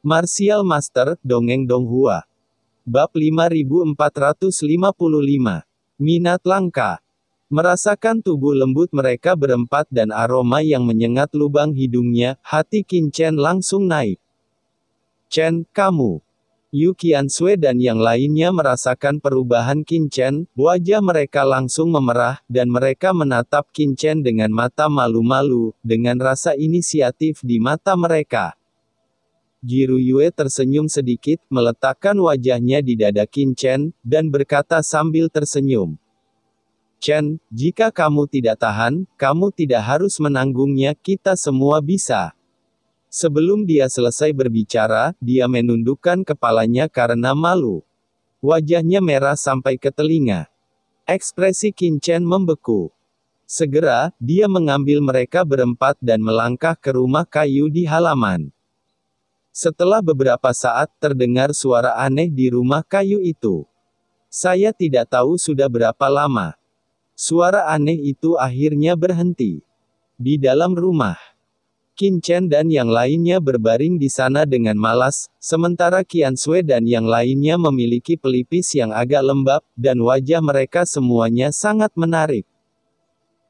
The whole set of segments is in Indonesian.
Martial Master, Dongeng Donghua. Bab 5455. Minat langka. Merasakan tubuh lembut mereka berempat dan aroma yang menyengat lubang hidungnya, hati Qin Chen langsung naik. Chen, kamu. Yu Qiansui dan yang lainnya merasakan perubahan Qin Chen, wajah mereka langsung memerah, dan mereka menatap Qin Chen dengan mata malu-malu, dengan rasa inisiatif di mata mereka. Jiru Yue tersenyum sedikit, meletakkan wajahnya di dada Qin Chen, dan berkata sambil tersenyum. Chen, jika kamu tidak tahan, kamu tidak harus menanggungnya, kita semua bisa. Sebelum dia selesai berbicara, dia menundukkan kepalanya karena malu. Wajahnya merah sampai ke telinga. Ekspresi Qin Chen membeku. Segera, dia mengambil mereka berempat dan melangkah ke rumah kayu di halaman. Setelah beberapa saat, terdengar suara aneh di rumah kayu itu. Saya tidak tahu sudah berapa lama. Suara aneh itu akhirnya berhenti. Di dalam rumah, Qin Chen dan yang lainnya berbaring di sana dengan malas, sementara Qiansui dan yang lainnya memiliki pelipis yang agak lembab, dan wajah mereka semuanya sangat menarik.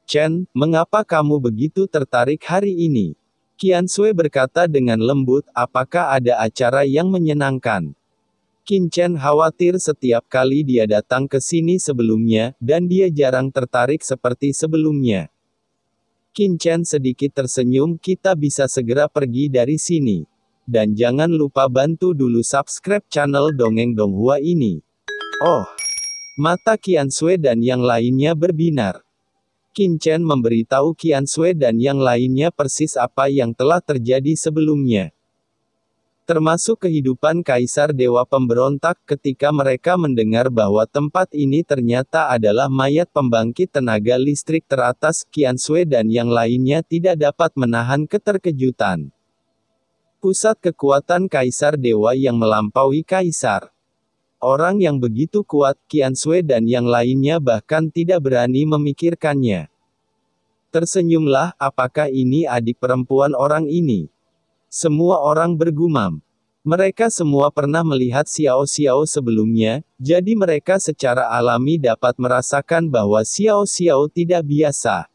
Chen, mengapa kamu begitu tertarik hari ini? Qiansui berkata dengan lembut, apakah ada acara yang menyenangkan? Qin Chen khawatir setiap kali dia datang ke sini sebelumnya, dan dia jarang tertarik seperti sebelumnya. Qin Chen sedikit tersenyum, kita bisa segera pergi dari sini. Dan jangan lupa bantu dulu subscribe channel Dongeng Donghua ini. Oh! Mata Qiansui dan yang lainnya berbinar. Qin Chen memberitahu Qiansui dan yang lainnya persis apa yang telah terjadi sebelumnya. Termasuk kehidupan Kaisar Dewa Pemberontak ketika mereka mendengar bahwa tempat ini ternyata adalah mayat pembangkit tenaga listrik teratas. Qiansui dan yang lainnya tidak dapat menahan keterkejutan. Pusat kekuatan Kaisar Dewa yang melampaui Kaisar. Orang yang begitu kuat, Qiansui dan yang lainnya bahkan tidak berani memikirkannya. Tersenyumlah, apakah ini adik perempuan orang ini? Semua orang bergumam. Mereka semua pernah melihat Xiao Xiao sebelumnya, jadi mereka secara alami dapat merasakan bahwa Xiao Xiao tidak biasa.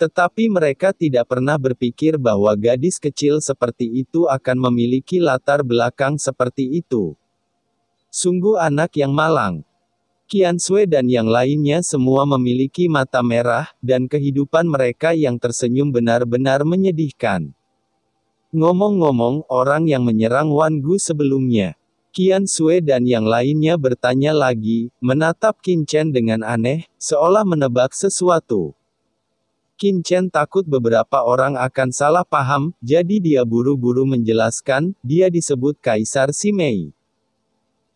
Tetapi mereka tidak pernah berpikir bahwa gadis kecil seperti itu akan memiliki latar belakang seperti itu. Sungguh anak yang malang. Qiansui dan yang lainnya semua memiliki mata merah, dan kehidupan mereka yang tersenyum benar-benar menyedihkan. Ngomong-ngomong, orang yang menyerang Wan Gu sebelumnya. Qiansui dan yang lainnya bertanya lagi, menatap Qin Chen dengan aneh, seolah menebak sesuatu. Qin Chen takut beberapa orang akan salah paham, jadi dia buru-buru menjelaskan, dia disebut Kaisar Simei.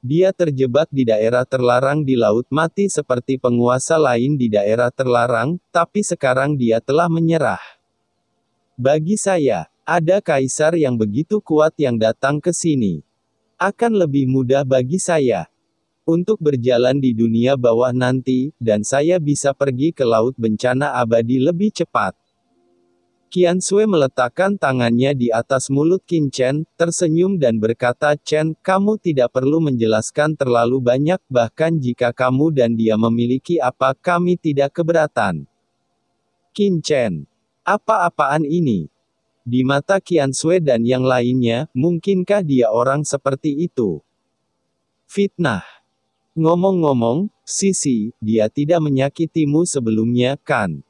Dia terjebak di daerah terlarang di Laut Mati seperti penguasa lain di daerah terlarang, tapi sekarang dia telah menyerah. Bagi saya, ada kaisar yang begitu kuat yang datang ke sini. Akan lebih mudah bagi saya untuk berjalan di dunia bawah nanti, dan saya bisa pergi ke Laut Bencana Abadi lebih cepat. Qiansui meletakkan tangannya di atas mulut Qin Chen, tersenyum dan berkata, Chen, kamu tidak perlu menjelaskan terlalu banyak, bahkan jika kamu dan dia memiliki apa, kami tidak keberatan. Qin Chen. Apa-apaan ini? Di mata Qiansui dan yang lainnya, mungkinkah dia orang seperti itu? Fitnah. Ngomong-ngomong, Sisi, dia tidak menyakitimu sebelumnya, kan?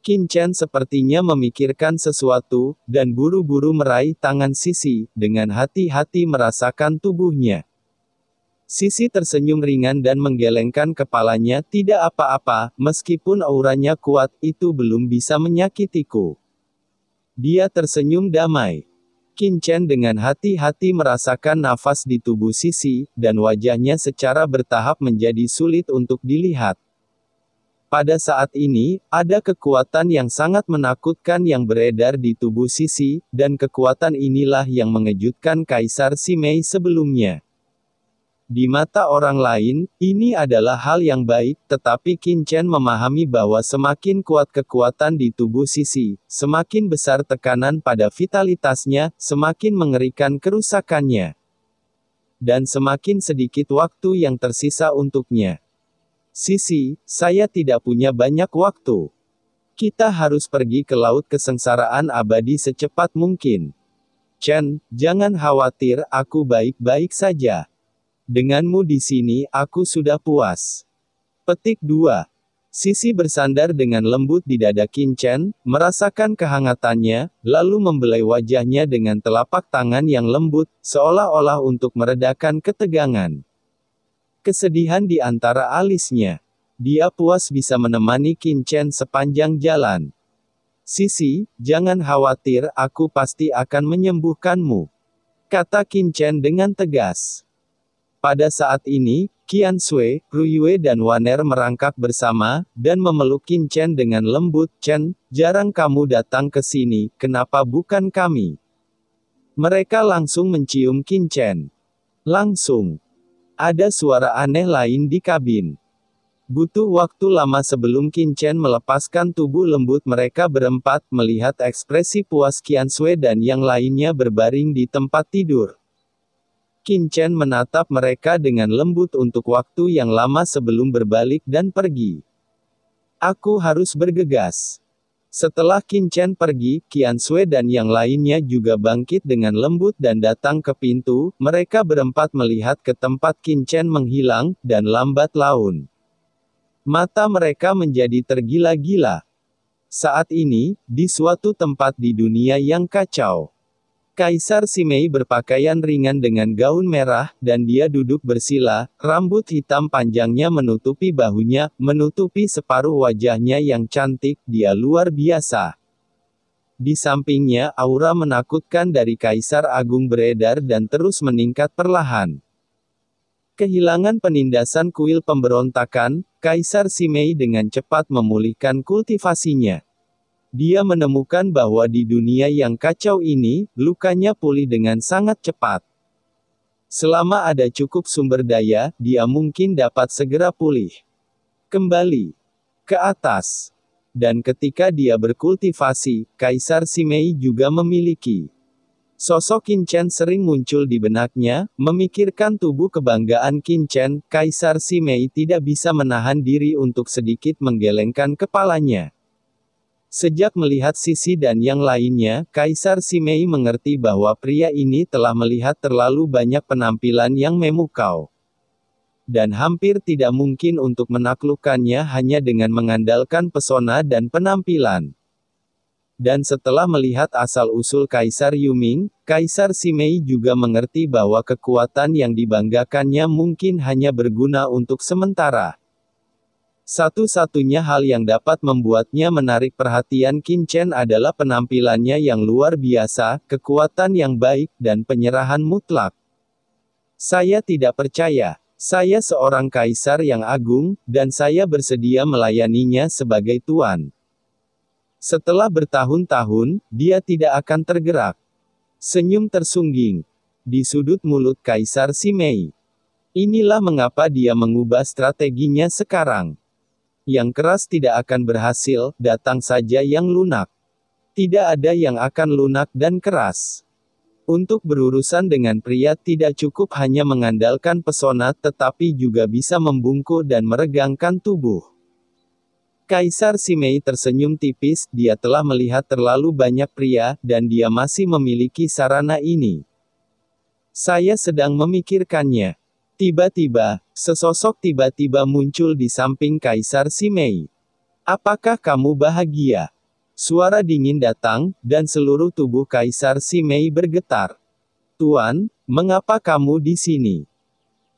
Qin Chen sepertinya memikirkan sesuatu, dan buru-buru meraih tangan Sisi, dengan hati-hati merasakan tubuhnya. Sisi tersenyum ringan dan menggelengkan kepalanya, tidak apa-apa, meskipun auranya kuat, itu belum bisa menyakitiku. Dia tersenyum damai. Qin Chen dengan hati-hati merasakan nafas di tubuh Sisi, dan wajahnya secara bertahap menjadi sulit untuk dilihat. Pada saat ini, ada kekuatan yang sangat menakutkan yang beredar di tubuh Sisi, dan kekuatan inilah yang mengejutkan Kaisar Simei sebelumnya. Di mata orang lain, ini adalah hal yang baik, tetapi Qin Chen memahami bahwa semakin kuat kekuatan di tubuh Sisi, semakin besar tekanan pada vitalitasnya, semakin mengerikan kerusakannya. Dan semakin sedikit waktu yang tersisa untuknya. Sisi, saya tidak punya banyak waktu. Kita harus pergi ke laut kesengsaraan abadi secepat mungkin. Chen, jangan khawatir, aku baik-baik saja. Denganmu di sini, aku sudah puas. Petik 2. Sisi bersandar dengan lembut di dada Qin Chen, merasakan kehangatannya, lalu membelai wajahnya dengan telapak tangan yang lembut, seolah-olah untuk meredakan ketegangan. Kesedihan di antara alisnya. Dia puas bisa menemani Qin Chen sepanjang jalan. Sisi, jangan khawatir, aku pasti akan menyembuhkanmu. Kata Qin Chen dengan tegas. Pada saat ini, Qian Sui, Ruyue dan Waner merangkak bersama, dan memeluk Qin Chen dengan lembut. Chen, jarang kamu datang ke sini, kenapa bukan kami? Mereka langsung mencium Qin Chen. Langsung. Ada suara aneh lain di kabin. Butuh waktu lama sebelum Qin Chen melepaskan tubuh lembut mereka berempat, melihat ekspresi puas Qian Sui dan yang lainnya berbaring di tempat tidur. Qin Chen menatap mereka dengan lembut untuk waktu yang lama sebelum berbalik dan pergi. Aku harus bergegas. Setelah Qin Chen pergi, Qian Sui dan yang lainnya juga bangkit dengan lembut dan datang ke pintu. Mereka berempat melihat ke tempat Qin Chen menghilang, dan lambat laun. Mata mereka menjadi tergila-gila. Saat ini, di suatu tempat di dunia yang kacau. Kaisar Simei berpakaian ringan dengan gaun merah, dan dia duduk bersila, rambut hitam panjangnya menutupi bahunya, menutupi separuh wajahnya yang cantik, dia luar biasa. Di sampingnya, aura menakutkan dari Kaisar Agung beredar dan terus meningkat perlahan. Kehilangan penindasan kuil pemberontakan, Kaisar Simei dengan cepat memulihkan kultivasinya. Dia menemukan bahwa di dunia yang kacau ini, lukanya pulih dengan sangat cepat. Selama ada cukup sumber daya, dia mungkin dapat segera pulih. Kembali ke atas. Dan ketika dia berkultivasi, Kaisar Simei juga memiliki. Sosok Qin Chen sering muncul di benaknya, memikirkan tubuh kebanggaan Qin Chen, Kaisar Simei tidak bisa menahan diri untuk sedikit menggelengkan kepalanya. Sejak melihat Sisi dan yang lainnya, Kaisar Simei mengerti bahwa pria ini telah melihat terlalu banyak penampilan yang memukau. Dan hampir tidak mungkin untuk menaklukkannya hanya dengan mengandalkan pesona dan penampilan. Dan setelah melihat asal-usul Kaisar Yuming, Kaisar Simei juga mengerti bahwa kekuatan yang dibanggakannya mungkin hanya berguna untuk sementara. Satu-satunya hal yang dapat membuatnya menarik perhatian Qin Chen adalah penampilannya yang luar biasa, kekuatan yang baik, dan penyerahan mutlak. Saya tidak percaya. Saya seorang kaisar yang agung, dan saya bersedia melayaninya sebagai tuan. Setelah bertahun-tahun, dia tidak akan tergerak. Senyum tersungging di sudut mulut Kaisar Simei. Inilah mengapa dia mengubah strateginya sekarang. Yang keras tidak akan berhasil, datang saja yang lunak. Tidak ada yang akan lunak dan keras. Untuk berurusan dengan pria tidak cukup hanya mengandalkan pesona tetapi juga bisa membungkuk dan meregangkan tubuh. Kaisar Simei tersenyum tipis, dia telah melihat terlalu banyak pria, dan dia masih memiliki sarana ini. Saya sedang memikirkannya. Tiba-tiba, sesosok tiba-tiba muncul di samping Kaisar Simei. Apakah kamu bahagia? Suara dingin datang, dan seluruh tubuh Kaisar Simei bergetar. Tuan, mengapa kamu di sini?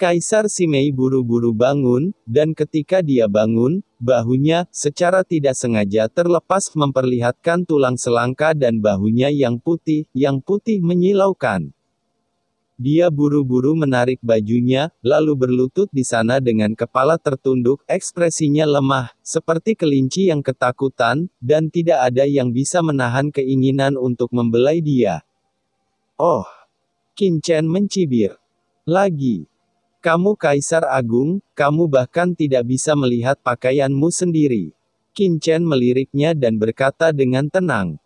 Kaisar Simei buru-buru bangun, dan ketika dia bangun, bahunya, secara tidak sengaja terlepas memperlihatkan tulang selangka dan bahunya yang putih menyilaukan. Dia buru-buru menarik bajunya, lalu berlutut di sana dengan kepala tertunduk, ekspresinya lemah, seperti kelinci yang ketakutan, dan tidak ada yang bisa menahan keinginan untuk membelai dia. Oh! Qin Chen mencibir. Lagi. Kamu Kaisar Agung, kamu bahkan tidak bisa melihat pakaianmu sendiri. Qin Chen meliriknya dan berkata dengan tenang.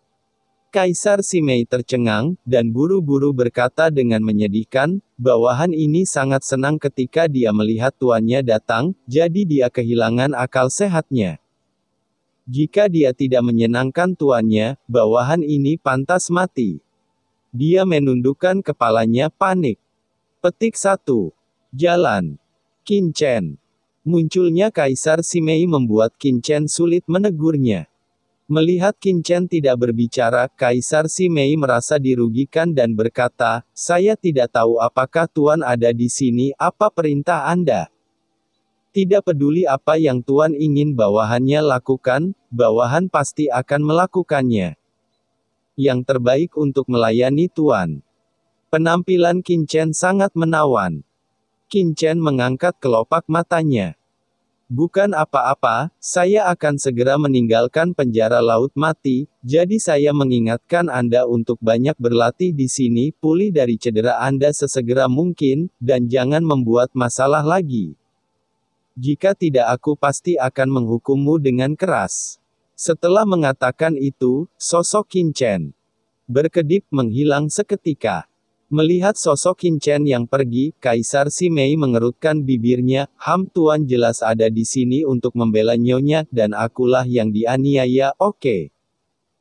Kaisar Simei tercengang, dan buru-buru berkata dengan menyedihkan, bawahan ini sangat senang ketika dia melihat tuannya datang, jadi dia kehilangan akal sehatnya. Jika dia tidak menyenangkan tuannya, bawahan ini pantas mati. Dia menundukkan kepalanya panik. Petik 1. Jalan. Qin Chen. Munculnya Kaisar Simei membuat Qin Chen sulit menegurnya. Melihat Qin Chen tidak berbicara, Kaisar Simei merasa dirugikan dan berkata, saya tidak tahu apakah Tuan ada di sini, apa perintah Anda? Tidak peduli apa yang Tuan ingin bawahannya lakukan, bawahan pasti akan melakukannya. Yang terbaik untuk melayani Tuan. Penampilan Qin Chen sangat menawan. Qin Chen mengangkat kelopak matanya. Bukan apa-apa, saya akan segera meninggalkan penjara Laut Mati, jadi saya mengingatkan Anda untuk banyak berlatih di sini, pulih dari cedera Anda sesegera mungkin, dan jangan membuat masalah lagi. Jika tidak aku pasti akan menghukummu dengan keras. Setelah mengatakan itu, sosok Qin Chen berkedip menghilang seketika. Melihat sosok Qin Chen yang pergi, Kaisar Simei mengerutkan bibirnya, Tuan jelas ada di sini untuk membela nyonya, dan akulah yang dianiaya, oke.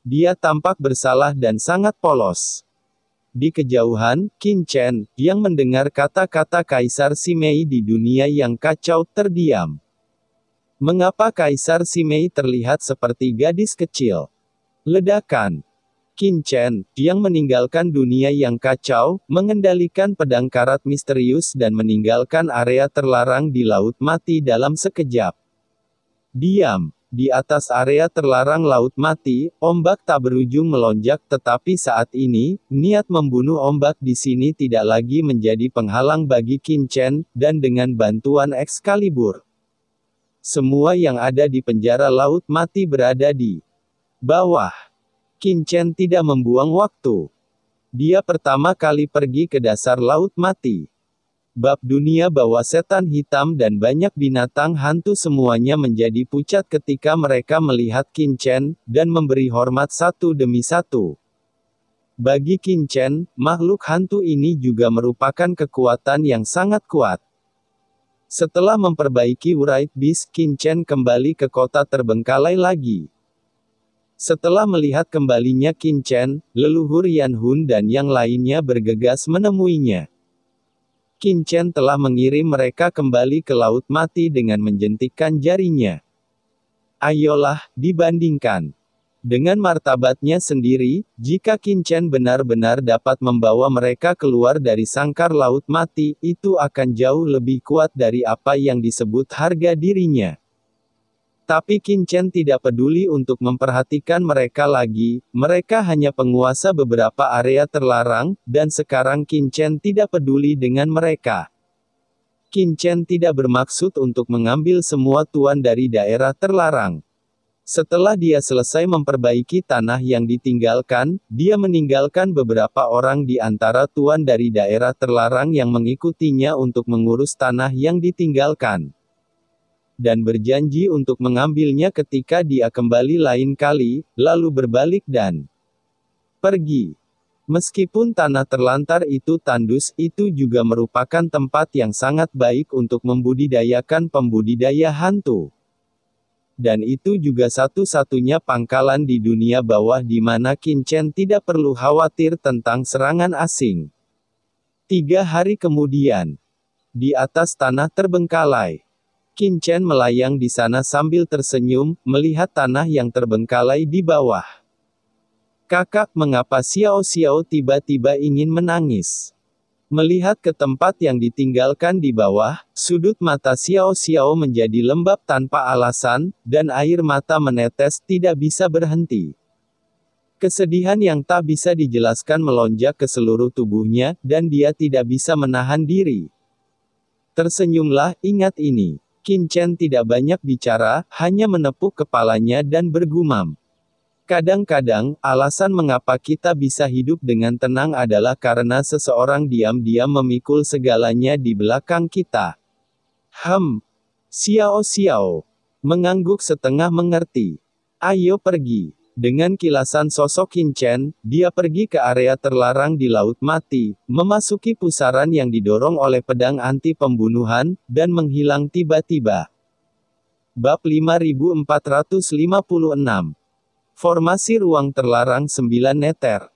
Dia tampak bersalah dan sangat polos. Di kejauhan, Qin Chen, yang mendengar kata-kata Kaisar Simei di dunia yang kacau, terdiam. Mengapa Kaisar Simei terlihat seperti gadis kecil? Ledakan. Qin Chen, yang meninggalkan dunia yang kacau, mengendalikan pedang karat misterius dan meninggalkan area terlarang di Laut Mati dalam sekejap. Diam. Di atas area terlarang Laut Mati, ombak tak berujung melonjak, tetapi saat ini, niat membunuh ombak di sini tidak lagi menjadi penghalang bagi Qin Chen, dan dengan bantuan Excalibur. Semua yang ada di penjara Laut Mati berada di bawah. Qin Chen tidak membuang waktu. Dia pertama kali pergi ke dasar Laut Mati. Bab dunia bawah setan hitam dan banyak binatang hantu semuanya menjadi pucat ketika mereka melihat Qin Chen, dan memberi hormat satu demi satu. Bagi Qin Chen, makhluk hantu ini juga merupakan kekuatan yang sangat kuat. Setelah memperbaiki Wraith Beast, Qin Chen kembali ke kota terbengkalai lagi. Setelah melihat kembalinya Qin Chen, leluhur Yan Hun dan yang lainnya bergegas menemuinya. Qin Chen telah mengirim mereka kembali ke Laut Mati dengan menjentikkan jarinya. Ayolah, dibandingkan dengan martabatnya sendiri, jika Qin Chen benar-benar dapat membawa mereka keluar dari sangkar Laut Mati, itu akan jauh lebih kuat dari apa yang disebut harga dirinya. Tapi Qin Chen tidak peduli untuk memperhatikan mereka lagi, mereka hanya penguasa beberapa area terlarang, dan sekarang Qin Chen tidak peduli dengan mereka. Qin Chen tidak bermaksud untuk mengambil semua tuan dari daerah terlarang. Setelah dia selesai memperbaiki tanah yang ditinggalkan, dia meninggalkan beberapa orang di antara tuan dari daerah terlarang yang mengikutinya untuk mengurus tanah yang ditinggalkan. Dan berjanji untuk mengambilnya ketika dia kembali lain kali, lalu berbalik dan pergi. Meskipun tanah terlantar itu tandus, itu juga merupakan tempat yang sangat baik untuk membudidayakan pembudidaya hantu. Dan itu juga satu-satunya pangkalan di dunia bawah di mana Qin Chen tidak perlu khawatir tentang serangan asing. 3 hari kemudian, di atas tanah terbengkalai, Qin Chen melayang di sana sambil tersenyum, melihat tanah yang terbengkalai di bawah. Kakak, mengapa Xiao Xiao tiba-tiba ingin menangis? Melihat ke tempat yang ditinggalkan di bawah, sudut mata Xiao Xiao menjadi lembab tanpa alasan, dan air mata menetes tidak bisa berhenti. Kesedihan yang tak bisa dijelaskan melonjak ke seluruh tubuhnya, dan dia tidak bisa menahan diri. Tersenyumlah, ingat ini. Qin Chen tidak banyak bicara, hanya menepuk kepalanya dan bergumam. Kadang-kadang, alasan mengapa kita bisa hidup dengan tenang adalah karena seseorang diam-diam memikul segalanya di belakang kita. Xiao Xiao mengangguk setengah mengerti. Ayo pergi. Dengan kilasan sosok Qin Chen, dia pergi ke area terlarang di Laut Mati, memasuki pusaran yang didorong oleh pedang anti pembunuhan, dan menghilang tiba-tiba. Bab 5456. Formasi ruang terlarang 9 neter.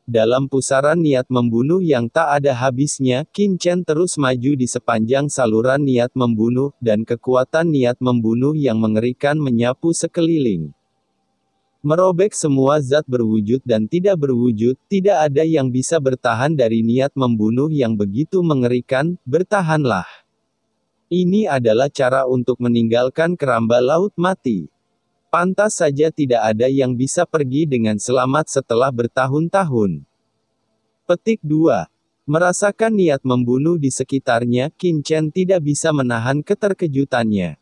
Dalam pusaran niat membunuh yang tak ada habisnya, Qin Chen terus maju di sepanjang saluran niat membunuh, dan kekuatan niat membunuh yang mengerikan menyapu sekeliling. Merobek semua zat berwujud dan tidak berwujud, tidak ada yang bisa bertahan dari niat membunuh yang begitu mengerikan. Bertahanlah. Ini adalah cara untuk meninggalkan keramba Laut Mati. Pantas saja tidak ada yang bisa pergi dengan selamat setelah bertahun-tahun. Petik 2. Merasakan niat membunuh di sekitarnya, Qin Chen tidak bisa menahan keterkejutannya.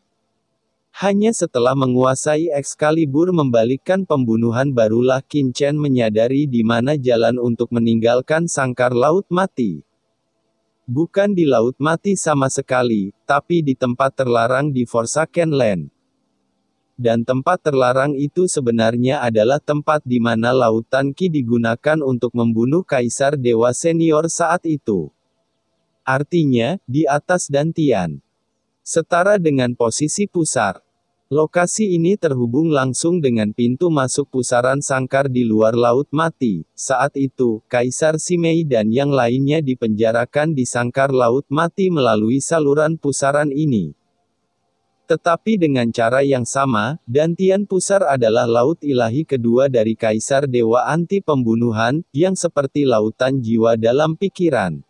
Hanya setelah menguasai Excalibur membalikkan pembunuhan barulah Qin Chen menyadari di mana jalan untuk meninggalkan sangkar Laut Mati. Bukan di Laut Mati sama sekali, tapi di tempat terlarang di Forsaken Land. Dan tempat terlarang itu sebenarnya adalah tempat di mana lautan Qi digunakan untuk membunuh Kaisar Dewa Senior saat itu. Artinya, di atas Dantian. Setara dengan posisi pusar. Lokasi ini terhubung langsung dengan pintu masuk pusaran sangkar di luar Laut Mati. Saat itu, Kaisar Simei dan yang lainnya dipenjarakan di sangkar Laut Mati melalui saluran pusaran ini. Tetapi dengan cara yang sama, Dantian Pusar adalah laut ilahi kedua dari Kaisar Dewa Anti Pembunuhan, yang seperti lautan jiwa dalam pikiran.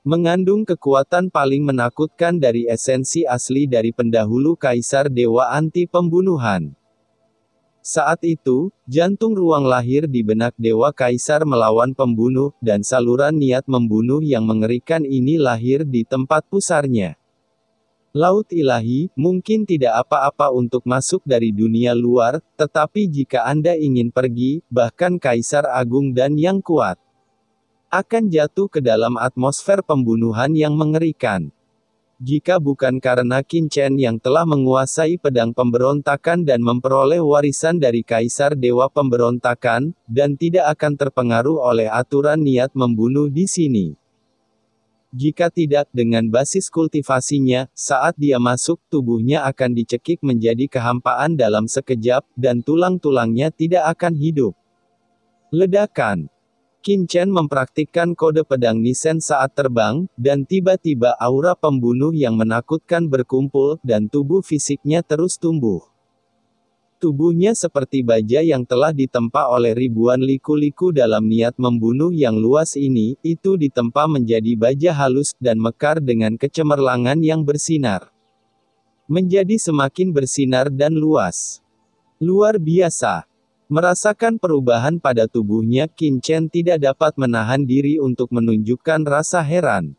Mengandung kekuatan paling menakutkan dari esensi asli dari pendahulu Kaisar Dewa Anti Pembunuhan. Saat itu, jantung ruang lahir di benak Dewa Kaisar melawan pembunuh, dan saluran niat membunuh yang mengerikan ini lahir di tempat pusarnya. Laut ilahi, mungkin tidak apa-apa untuk masuk dari dunia luar, tetapi jika Anda ingin pergi, bahkan Kaisar Agung dan yang kuat, akan jatuh ke dalam atmosfer pembunuhan yang mengerikan. Jika bukan karena Qin Chen yang telah menguasai pedang pemberontakan dan memperoleh warisan dari Kaisar Dewa Pemberontakan, dan tidak akan terpengaruh oleh aturan niat membunuh di sini. Jika tidak, dengan basis kultivasinya, saat dia masuk, tubuhnya akan dicekik menjadi kehampaan dalam sekejap, dan tulang-tulangnya tidak akan hidup. Ledakan. Qin Chen mempraktikkan kode pedang Nisen saat terbang, dan tiba-tiba aura pembunuh yang menakutkan berkumpul, dan tubuh fisiknya terus tumbuh. Tubuhnya seperti baja yang telah ditempa oleh ribuan liku-liku dalam niat membunuh yang luas ini, itu ditempa menjadi baja halus, dan mekar dengan kecemerlangan yang bersinar. Menjadi semakin bersinar dan luas. Luar biasa. Merasakan perubahan pada tubuhnya, Qin Chen tidak dapat menahan diri untuk menunjukkan rasa heran.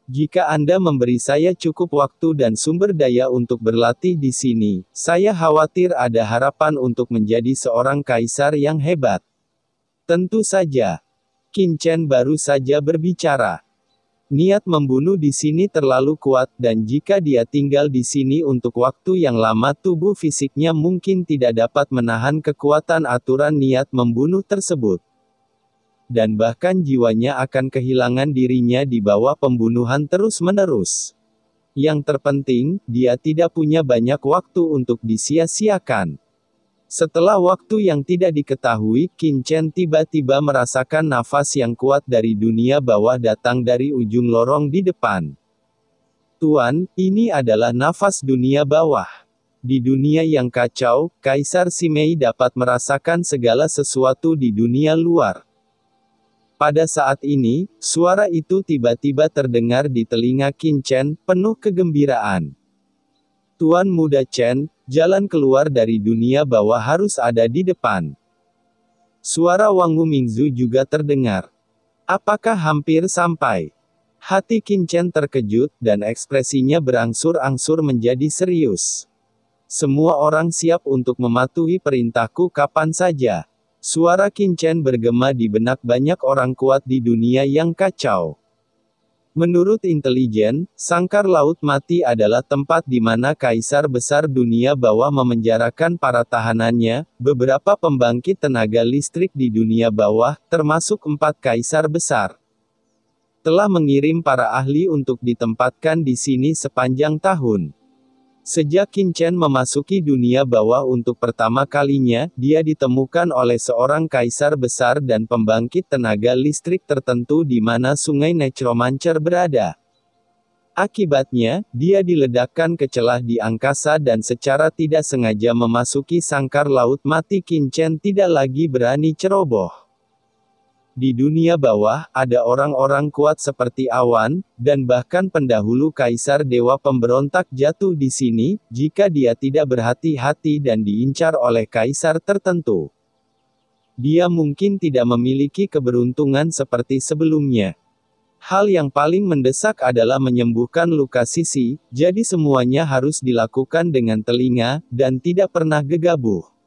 Jika Anda memberi saya cukup waktu dan sumber daya untuk berlatih di sini, saya khawatir ada harapan untuk menjadi seorang kaisar yang hebat. Tentu saja. Qin Chen baru saja berbicara. Niat membunuh di sini terlalu kuat, dan jika dia tinggal di sini untuk waktu yang lama, tubuh fisiknya mungkin tidak dapat menahan kekuatan aturan niat membunuh tersebut. Dan bahkan jiwanya akan kehilangan dirinya di bawah pembunuhan terus-menerus. Yang terpenting, dia tidak punya banyak waktu untuk disia-siakan. Setelah waktu yang tidak diketahui, Qin Chen tiba-tiba merasakan nafas yang kuat dari dunia bawah datang dari ujung lorong di depan. Tuan, ini adalah nafas dunia bawah. Di dunia yang kacau, Kaisar Simei dapat merasakan segala sesuatu di dunia luar. Pada saat ini, suara itu tiba-tiba terdengar di telinga Qin Chen, penuh kegembiraan. Tuan Muda Chen, jalan keluar dari dunia bawah harus ada di depan. Suara Wang Mingzu juga terdengar. Apakah hampir sampai? Hati Qin Chen terkejut, dan ekspresinya berangsur-angsur menjadi serius. Semua orang siap untuk mematuhi perintahku kapan saja. Suara Qin Chen bergema di benak banyak orang kuat di dunia yang kacau. Menurut intelijen, sangkar laut mati adalah tempat di mana kaisar besar dunia bawah memenjarakan para tahanannya. Beberapa pembangkit tenaga listrik di dunia bawah, termasuk 4 kaisar besar, telah mengirim para ahli untuk ditempatkan di sini sepanjang tahun. Sejak Qin Chen memasuki dunia bawah untuk pertama kalinya, dia ditemukan oleh seorang kaisar besar dan pembangkit tenaga listrik tertentu di mana sungai Necromancer berada. Akibatnya, dia diledakkan ke celah di angkasa dan secara tidak sengaja memasuki sangkar laut mati. Qin Chen tidak lagi berani ceroboh. Di dunia bawah, ada orang-orang kuat seperti Awan, dan bahkan pendahulu kaisar dewa pemberontak jatuh di sini, jika dia tidak berhati-hati dan diincar oleh kaisar tertentu. Dia mungkin tidak memiliki keberuntungan seperti sebelumnya. Hal yang paling mendesak adalah menyembuhkan luka Sisi, jadi semuanya harus dilakukan dengan telinga, dan tidak pernah gegabah.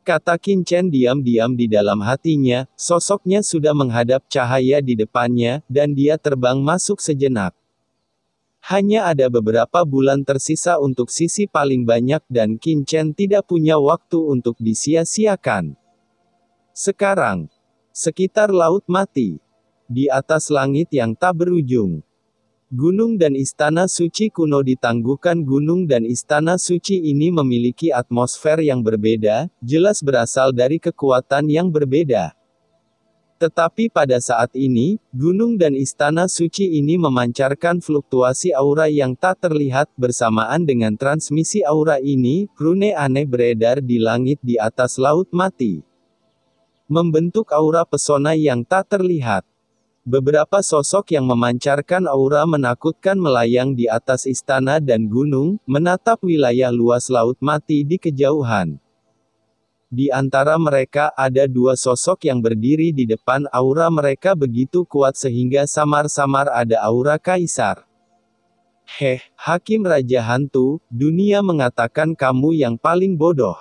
Kata Qin Chen diam-diam di dalam hatinya, sosoknya sudah menghadap cahaya di depannya, dan dia terbang masuk sejenak. Hanya ada beberapa bulan tersisa untuk Sisi paling banyak dan Qin Chen tidak punya waktu untuk disia-siakan. Sekarang, sekitar laut mati, di atas langit yang tak berujung, gunung dan istana suci kuno ditangguhkan. Gunung dan istana suci ini memiliki atmosfer yang berbeda, jelas berasal dari kekuatan yang berbeda. Tetapi pada saat ini, gunung dan istana suci ini memancarkan fluktuasi aura yang tak terlihat. Bersamaan dengan transmisi aura ini, rune aneh beredar di langit di atas laut mati, membentuk aura pesona yang tak terlihat. Beberapa sosok yang memancarkan aura menakutkan melayang di atas istana dan gunung, menatap wilayah luas laut mati di kejauhan. Di antara mereka ada 2 sosok yang berdiri di depan. Aura mereka begitu kuat sehingga samar-samar ada aura kaisar. Hakim Raja Hantu, dunia mengatakan kamu yang paling bodoh.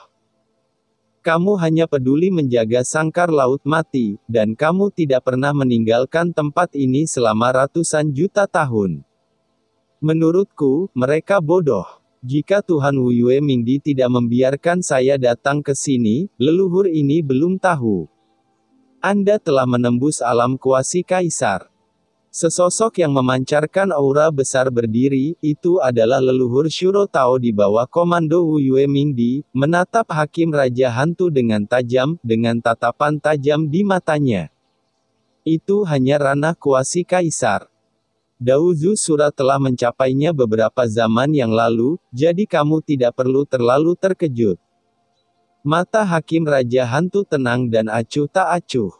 Kamu hanya peduli menjaga sangkar laut mati, dan kamu tidak pernah meninggalkan tempat ini selama ratusan juta tahun. Menurutku, mereka bodoh. Jika Tuhan Wu Yue Mingdi tidak membiarkan saya datang ke sini, leluhur ini belum tahu. Anda telah menembus alam kuasi kaisar. Sesosok yang memancarkan aura besar berdiri, itu adalah leluhur Shuro Tao di bawah komando Wu Yue Mingdi, menatap Hakim Raja Hantu dengan tajam, dengan tatapan tajam di matanya. Itu hanya ranah kuasi kaisar. Daozu Sura telah mencapainya beberapa zaman yang lalu, jadi kamu tidak perlu terlalu terkejut. Mata Hakim Raja Hantu tenang dan acuh tak acuh.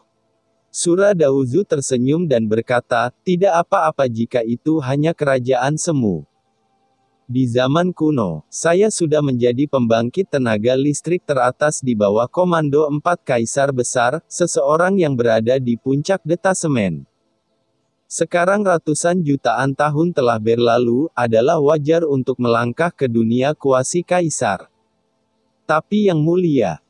Sura Daozu tersenyum dan berkata, tidak apa-apa jika itu hanya kerajaan semu. Di zaman kuno, saya sudah menjadi pembangkit tenaga listrik teratas di bawah komando 4 kaisar besar, seseorang yang berada di puncak detasemen. Sekarang ratusan jutaan tahun telah berlalu, adalah wajar untuk melangkah ke dunia kuasi kaisar. Tapi yang mulia,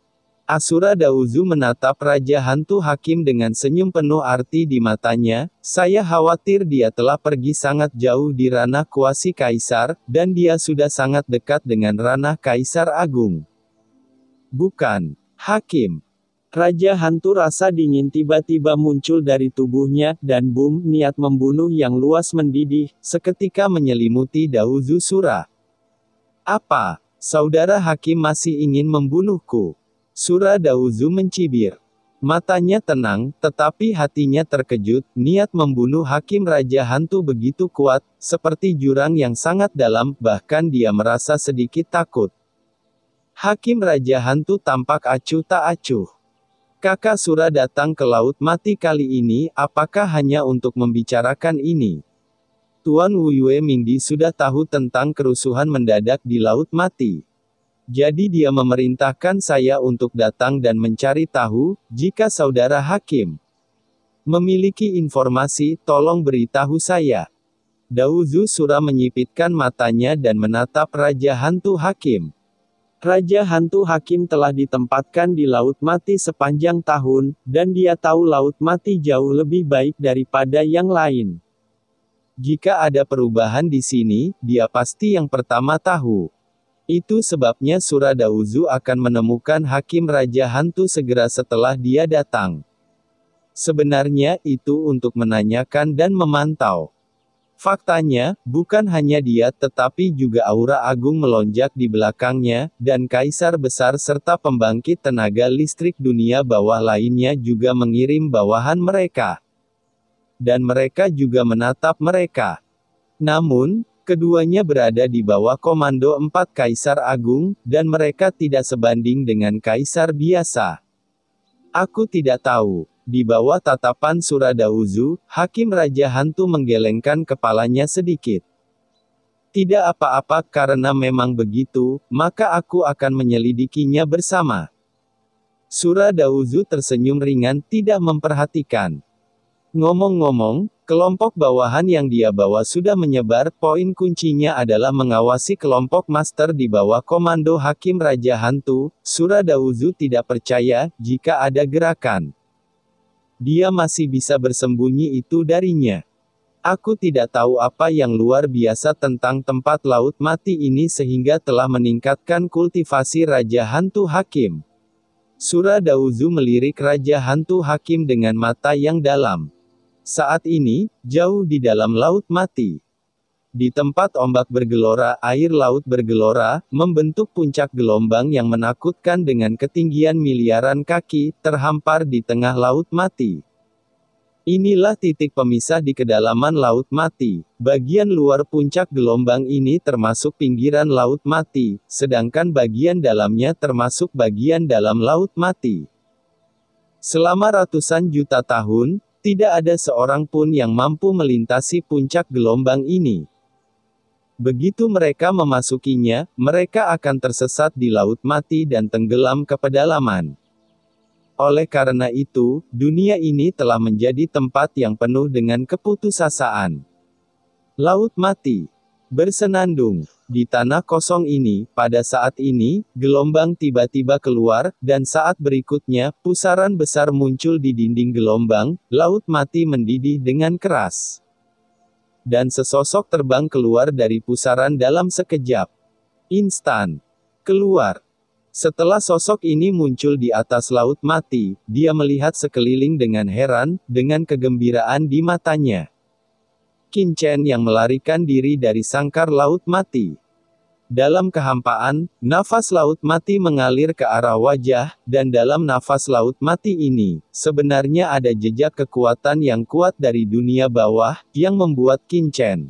Asura Daozu menatap Raja Hantu Hakim dengan senyum penuh arti di matanya. Saya khawatir dia telah pergi sangat jauh di ranah kuasi kaisar, dan dia sudah sangat dekat dengan ranah kaisar agung. Bukan, Hakim. Raja Hantu rasa dingin tiba-tiba muncul dari tubuhnya, dan boom, niat membunuh yang luas mendidih, seketika menyelimuti Daozu Sura. Apa? Saudara Hakim masih ingin membunuhku? Sura Daozu mencibir. Matanya tenang, tetapi hatinya terkejut. Niat membunuh Hakim Raja Hantu begitu kuat, seperti jurang yang sangat dalam, bahkan dia merasa sedikit takut. Hakim Raja Hantu tampak acuh tak acuh. Kakak Sura datang ke laut mati kali ini, apakah hanya untuk membicarakan ini? Tuan Wu Yue Mingdi sudah tahu tentang kerusuhan mendadak di laut mati. Jadi dia memerintahkan saya untuk datang dan mencari tahu, jika saudara Hakim memiliki informasi, tolong beritahu saya. Daozu Sura menyipitkan matanya dan menatap Raja Hantu Hakim. Raja Hantu Hakim telah ditempatkan di Laut Mati sepanjang tahun, dan dia tahu Laut Mati jauh lebih baik daripada yang lain. Jika ada perubahan di sini, dia pasti yang pertama tahu. Itu sebabnya Suradauzu akan menemukan Hakim Raja Hantu segera setelah dia datang. Sebenarnya itu untuk menanyakan dan memantau. Faktanya, bukan hanya dia tetapi juga aura agung melonjak di belakangnya, dan kaisar besar serta pembangkit tenaga listrik dunia bawah lainnya juga mengirim bawahan mereka. Dan mereka juga menatap mereka. Namun, keduanya berada di bawah komando 4 kaisar agung, dan mereka tidak sebanding dengan kaisar biasa. Aku tidak tahu. Di bawah tatapan Suradauzu, Hakim Raja Hantu menggelengkan kepalanya sedikit. Tidak apa-apa karena memang begitu, maka aku akan menyelidikinya bersama. Suradauzu tersenyum ringan tidak memperhatikan. Ngomong-ngomong, kelompok bawahan yang dia bawa sudah menyebar, poin kuncinya adalah mengawasi kelompok master di bawah komando Hakim Raja Hantu. Suradauzu tidak percaya, jika ada gerakan. Dia masih bisa bersembunyi itu darinya. Aku tidak tahu apa yang luar biasa tentang tempat Laut Mati ini sehingga telah meningkatkan kultivasi Raja Hantu Hakim. Suradauzu melirik Raja Hantu Hakim dengan mata yang dalam. Saat ini, jauh di dalam Laut Mati. Di tempat ombak bergelora, air laut bergelora, membentuk puncak gelombang yang menakutkan dengan ketinggian miliaran kaki, terhampar di tengah Laut Mati. Inilah titik pemisah di kedalaman Laut Mati. Bagian luar puncak gelombang ini termasuk pinggiran Laut Mati, sedangkan bagian dalamnya termasuk bagian dalam Laut Mati. Selama ratusan juta tahun, tidak ada seorang pun yang mampu melintasi puncak gelombang ini. Begitu mereka memasukinya, mereka akan tersesat di Laut Mati dan tenggelam ke pedalaman. Oleh karena itu, dunia ini telah menjadi tempat yang penuh dengan keputusasaan. Laut Mati bersenandung di tanah kosong ini. Pada saat ini, gelombang tiba-tiba keluar, dan saat berikutnya, pusaran besar muncul di dinding gelombang. Laut Mati mendidih dengan keras. Dan sesosok terbang keluar dari pusaran dalam sekejap. Instan. Keluar. Setelah sosok ini muncul di atas Laut Mati, dia melihat sekeliling dengan heran, dengan kegembiraan di matanya. Qin Chen yang melarikan diri dari sangkar Laut Mati. Dalam kehampaan, nafas Laut Mati mengalir ke arah wajah, dan dalam nafas Laut Mati ini, sebenarnya ada jejak kekuatan yang kuat dari dunia bawah, yang membuat Qin Chen,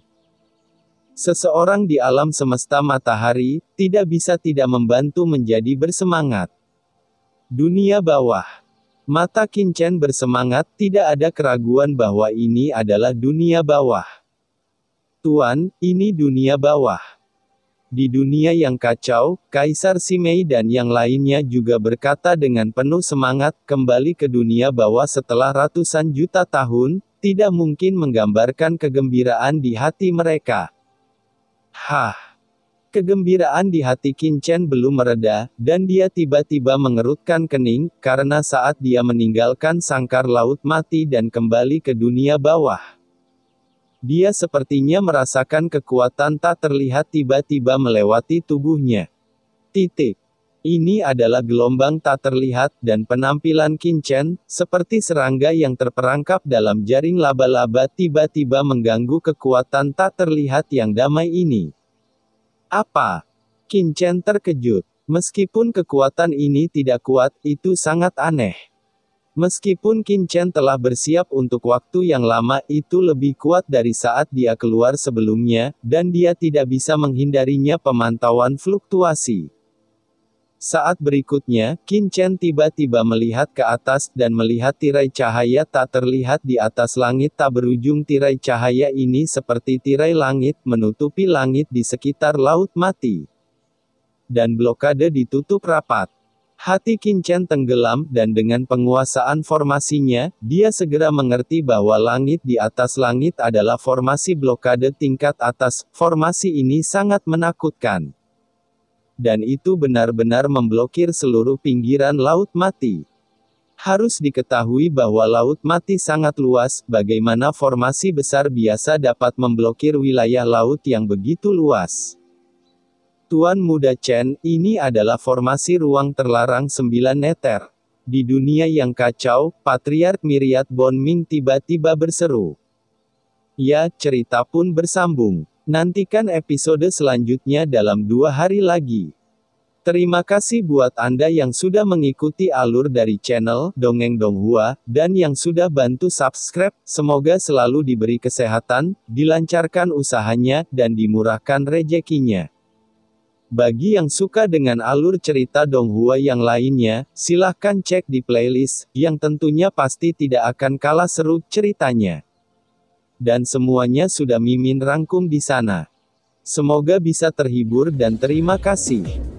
seseorang di alam semesta matahari, tidak bisa tidak membantu menjadi bersemangat. Dunia bawah. Mata Qin Chen bersemangat, tidak ada keraguan bahwa ini adalah dunia bawah. Tuan, ini dunia bawah. Di dunia yang kacau, Kaisar Simei dan yang lainnya juga berkata dengan penuh semangat, kembali ke dunia bawah setelah ratusan juta tahun, tidak mungkin menggambarkan kegembiraan di hati mereka. Hah! Kegembiraan di hati Qin Chen belum mereda, dan dia tiba-tiba mengerutkan kening, karena saat dia meninggalkan sangkar Laut Mati dan kembali ke dunia bawah, dia sepertinya merasakan kekuatan tak terlihat tiba-tiba melewati tubuhnya. Titik. Ini adalah gelombang tak terlihat, dan penampilan Qin Chen, seperti serangga yang terperangkap dalam jaring laba-laba tiba-tiba mengganggu kekuatan tak terlihat yang damai ini. Apa? Qin Chen terkejut. Meskipun kekuatan ini tidak kuat, itu sangat aneh. Meskipun Qin Chen telah bersiap untuk waktu yang lama, itu lebih kuat dari saat dia keluar sebelumnya, dan dia tidak bisa menghindarinya pemantauan fluktuasi. Saat berikutnya, Qin Chen tiba-tiba melihat ke atas, dan melihat tirai cahaya tak terlihat di atas langit tak berujung. Tirai cahaya ini seperti tirai langit, menutupi langit di sekitar Laut Mati. Dan blokade ditutup rapat. Hati Qin Chen tenggelam, dan dengan penguasaan formasinya, dia segera mengerti bahwa langit di atas langit adalah formasi blokade tingkat atas. Formasi ini sangat menakutkan. dan itu benar-benar memblokir seluruh pinggiran Laut Mati. Harus diketahui bahwa Laut Mati sangat luas, bagaimana formasi besar biasa dapat memblokir wilayah laut yang begitu luas. Tuan Muda Chen, ini adalah formasi ruang terlarang 9 neter. Di dunia yang kacau, Patriark Myriad Bonming tiba-tiba berseru. Ya, cerita pun bersambung. Nantikan episode selanjutnya dalam 2 hari lagi. Terima kasih buat Anda yang sudah mengikuti alur dari channel Dongeng Donghua, dan yang sudah bantu subscribe. Semoga selalu diberi kesehatan, dilancarkan usahanya, dan dimurahkan rezekinya. Bagi yang suka dengan alur cerita Donghua yang lainnya, silahkan cek di playlist, yang tentunya pasti tidak akan kalah seru ceritanya. Dan semuanya sudah Mimin rangkum di sana. Semoga bisa terhibur dan terima kasih.